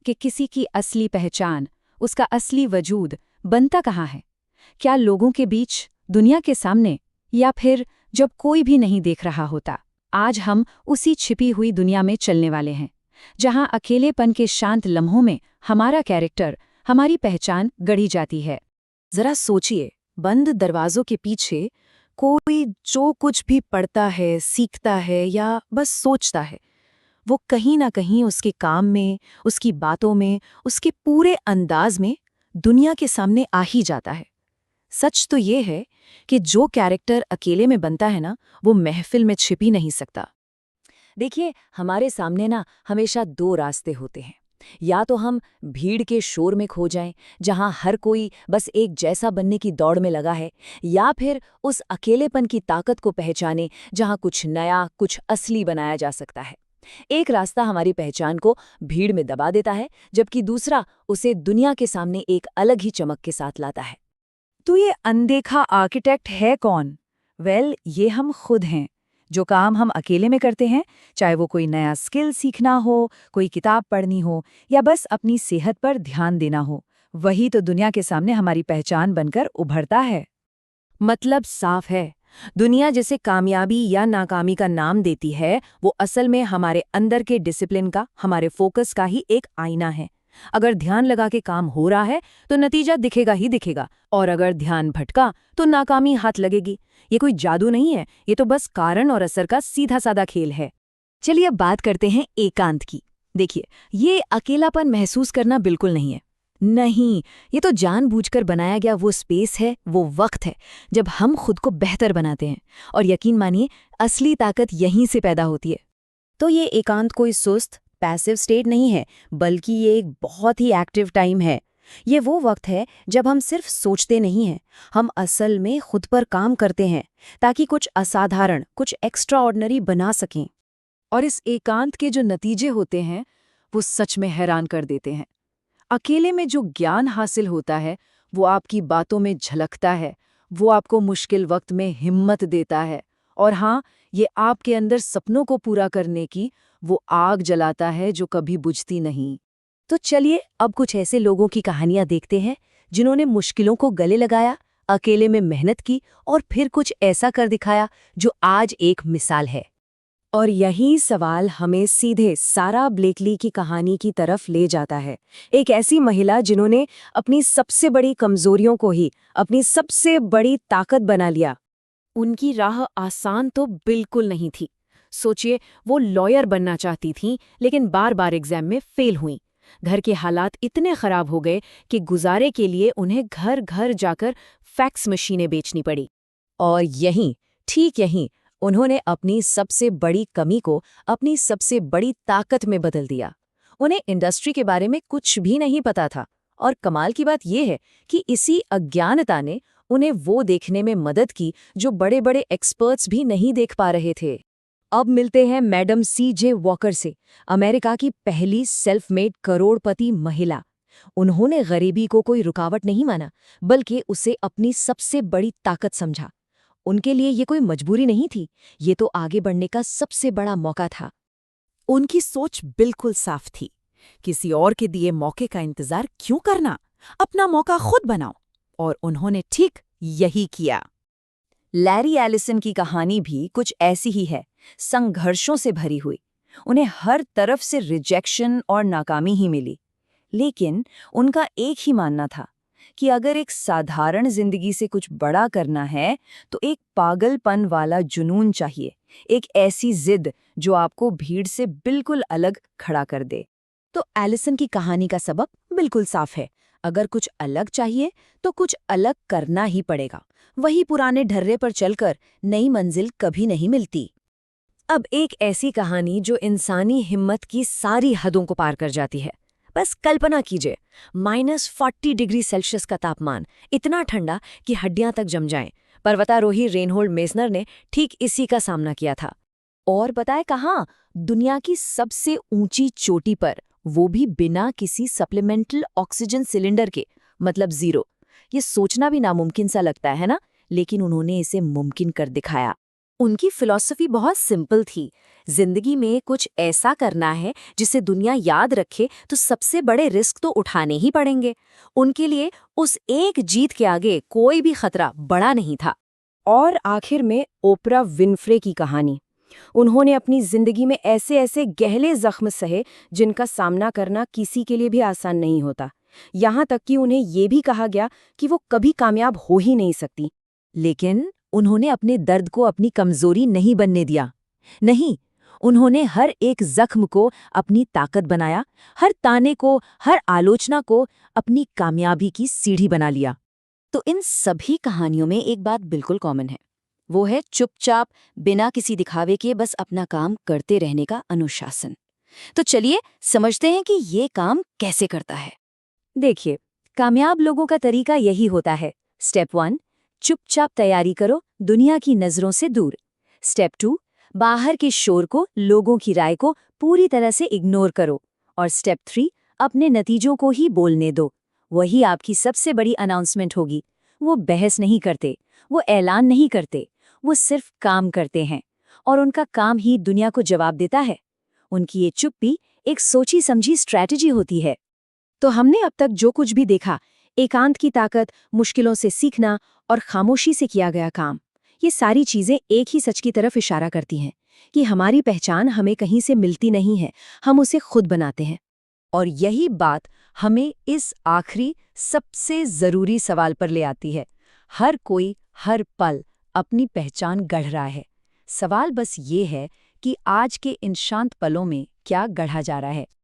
कि किसी की असली पहचान, उसका असली वजूद बनता कहाँ है? क्या लोगों के बीच, दुनिया के सामने, या फिर जब कोई भी नहीं देख रहा होता? आज हम उसी छिपी हुई दुनिया में चलने वाले हैं, जहां अकेलेपन के शांत लम्हों में हमारा कैरेक्टर, हमारी पहचान गढ़ी जाती है। जरा सोचिए, बंद दरवाजों के पीछे कोई जो कुछ भी पढ़ता है, सीखता है या बस सोचता है, वो कहीं ना कहीं उसके काम में, उसकी बातों में, उसके पूरे अंदाज में दुनिया के सामने आ ही जाता है। सच तो ये है कि जो कैरेक्टर अकेले में बनता है ना, वो महफिल में छिप ही नहीं सकता। देखिए, हमारे सामने ना हमेशा दो रास्ते होते हैं। या तो हम भीड़ के शोर में खो जाएं, जहां हर कोई बस एक जैसा बनने की दौड़ में लगा है, या फिर उस अकेलेपन की ताकत को पहचाने जहां कुछ नया, कुछ असली बनाया जा सकता है। एक रास्ता हमारी पहचान को भीड़ में दबा देता है, जबकि दूसरा उसे दुनिया के सामने एक अलग ही चमक के साथ लाता है। तो ये अनदेखा आर्किटेक्ट है कौन? ये हम खुद हैं। जो काम हम अकेले में करते हैं, चाहे वो कोई नया स्किल सीखना हो, कोई किताब पढ़नी हो या बस अपनी सेहत पर ध्यान देना हो, वही तो दुनिया के सामने हमारी पहचान बनकर उभरता है। मतलब साफ है, दुनिया जिसे कामयाबी या नाकामी का नाम देती है, वो असल में हमारे अंदर के डिसिप्लिन का, हमारे फोकस का ही एक आईना है। अगर ध्यान लगा के काम हो रहा है तो नतीजा दिखेगा ही दिखेगा, और अगर ध्यान भटका तो नाकामी हाथ लगेगी। ये कोई जादू नहीं है, ये तो बस कारण और असर का सीधा साधा खेल है। चलिए अब बात करते हैं एकांत की। देखिए, ये अकेलापन महसूस करना बिल्कुल नहीं है। नहीं, ये तो जानबूझकर बनाया गया वो स्पेस है, वो वक्त है जब हम खुद को बेहतर बनाते हैं। और यकीन मानिए, असली ताकत यहीं से पैदा होती है। तो ये एकांत कोई सुस्त पैसिव स्टेट नहीं है, बल्कि ये एक बहुत ही एक्टिव टाइम है। ये वो वक्त है जब हम सिर्फ सोचते नहीं हैं, हम असल में खुद पर काम करते हैं, ताकि कुछ असाधारण, कुछ एक्स्ट्राऑर्डिनरी बना सकें। और इस एकांत के जो नतीजे होते हैं, वो सच में हैरान कर देते हैं। अकेले में जो ज्ञान हासिल होता है, वो आपकी बातों में झलकता है, वो आपको मुश्किल वक्त में हिम्मत देता है, और हाँ, ये आपके अंदर सपनों को पूरा करने की वो आग जलाता है जो कभी बुझती नहीं। तो चलिए अब कुछ ऐसे लोगों की कहानियां देखते हैं, जिन्होंने मुश्किलों को गले लगाया, अकेले में मेहनत की और फिर कुछ ऐसा कर दिखाया जो आज एक मिसाल है। और यही सवाल हमें सीधे सारा ब्लेकली की कहानी की तरफ ले जाता है। एक ऐसी महिला जिन्होंने अपनी सबसे बड़ी कमजोरियों को ही अपनी सबसे बड़ी ताकत बना लिया। उनकी राह आसान तो बिल्कुल नहीं थी। सोचिए, वो लॉयर बनना चाहती थीं, लेकिन बार बार एग्जाम में फेल हुईं। घर के हालात इतने खराब हो गए कि गुजारे के लिए उन्हें घर घर जाकर फैक्स मशीनें बेचनी पड़ी। और ठीक यहीं उन्होंने अपनी सबसे बड़ी कमी को अपनी सबसे बड़ी ताकत में बदल दिया। उन्हें इंडस्ट्री के बारे में कुछ भी नहीं पता था, और कमाल की बात यह है कि इसी अज्ञानता ने उन्हें वो देखने में मदद की जो बड़े बड़े एक्सपर्ट्स भी नहीं देख पा रहे थे। अब मिलते हैं मैडम C.J. वॉकर से, अमेरिका की पहली सेल्फ मेड करोड़पति महिला। उन्होंने गरीबी को कोई रुकावट नहीं माना, बल्कि उसे अपनी सबसे बड़ी ताकत समझा। उनके लिए ये कोई मजबूरी नहीं थी, ये तो आगे बढ़ने का सबसे बड़ा मौका था। उनकी सोच बिल्कुल साफ थी। किसी और के दिए मौके का इंतजार क्यों करना, अपना मौका खुद बनाओ। और उन्होंने ठीक यही किया। लैरी एलिसन की कहानी भी कुछ ऐसी ही है, संघर्षों से भरी हुई। उन्हें हर तरफ से रिजेक्शन और नाकामी ही मिली, लेकिन उनका एक ही मानना था कि अगर एक साधारण जिंदगी से कुछ बड़ा करना है तो एक पागलपन वाला जुनून चाहिए, एक ऐसी जिद जो आपको भीड़ से बिल्कुल अलग खड़ा कर दे। तो एलिसन की कहानी का सबक बिल्कुल साफ है, अगर कुछ अलग चाहिए तो कुछ अलग करना ही पड़ेगा। वही पुराने ढर्रे पर चलकर नई मंजिल कभी नहीं मिलती। अब एक ऐसी कहानी जो इंसानी हिम्मत की सारी हदों को पार कर जाती है। बस कल्पना कीजिए, -40 डिग्री सेल्सियस का तापमान, इतना ठंडा कि हड्डियां तक जम जाएं। पर्वतारोही रेनहोल्ड मेसनर ने ठीक इसी का सामना किया था। और बताए कहाँ? दुनिया की सबसे ऊंची चोटी पर, वो भी बिना किसी सप्लीमेंटल ऑक्सीजन सिलेंडर के, मतलब जीरो। ये सोचना भी नामुमकिन सा लगता है ना, लेकिन उन्होंने इसे मुमकिन कर दिखाया। उनकी फिलॉसफी बहुत सिंपल थी। जिंदगी में कुछ ऐसा करना है जिसे दुनिया याद रखे तो सबसे बड़े रिस्क तो उठाने ही पड़ेंगे। उनके लिए उस एक जीत के आगे कोई भी खतरा बड़ा नहीं था। और आखिर में ओपरा विनफ्रे की कहानी। उन्होंने अपनी जिंदगी में ऐसे ऐसे गहरे जख्म सहे जिनका सामना करना किसी के लिए भी आसान नहीं होता। यहाँ तक कि उन्हें ये भी कहा गया कि वो कभी कामयाब हो ही नहीं सकती। लेकिन उन्होंने अपने दर्द को अपनी कमजोरी नहीं बनने दिया। नहीं, उन्होंने हर एक जख्म को अपनी ताकत बनाया, हर ताने को, हर आलोचना को अपनी कामयाबी की सीढ़ी बना लिया। तो इन सभी कहानियों में एक बात बिल्कुल कॉमन है, वो है चुपचाप बिना किसी दिखावे के बस अपना काम करते रहने का अनुशासन। तो चलिए समझते हैं कि ये काम कैसे करता है। देखिए, कामयाब लोगों का तरीका यही होता है। स्टेप 1, चुपचाप तैयारी करो, दुनिया की नजरों से दूर। स्टेप 2, बाहर के शोर को, लोगों की राय को पूरी तरह से इग्नोर करो। और स्टेप 3, अपने नतीजों को ही बोलने दो। वही आपकी सबसे बड़ी अनाउंसमेंट होगी। वो बहस नहीं करते, वो ऐलान नहीं करते, वो सिर्फ काम करते हैं, और उनका काम ही दुनिया को जवाब देता है। उनकी ये चुप्पी एक सोची समझी स्ट्रैटेजी होती है। तो हमने अब तक जो कुछ भी देखा, एकांत की ताकत, मुश्किलों से सीखना और खामोशी से किया गया काम, ये सारी चीजें एक ही सच की तरफ इशारा करती हैं कि हमारी पहचान हमें कहीं से मिलती नहीं है, हम उसे खुद बनाते हैं। और यही बात हमें इस आखिरी सबसे जरूरी सवाल पर ले आती है। हर कोई हर पल अपनी पहचान गढ़ रहा है। सवाल बस ये है कि आज के इन शांत पलों में क्या गढ़ा जा रहा है।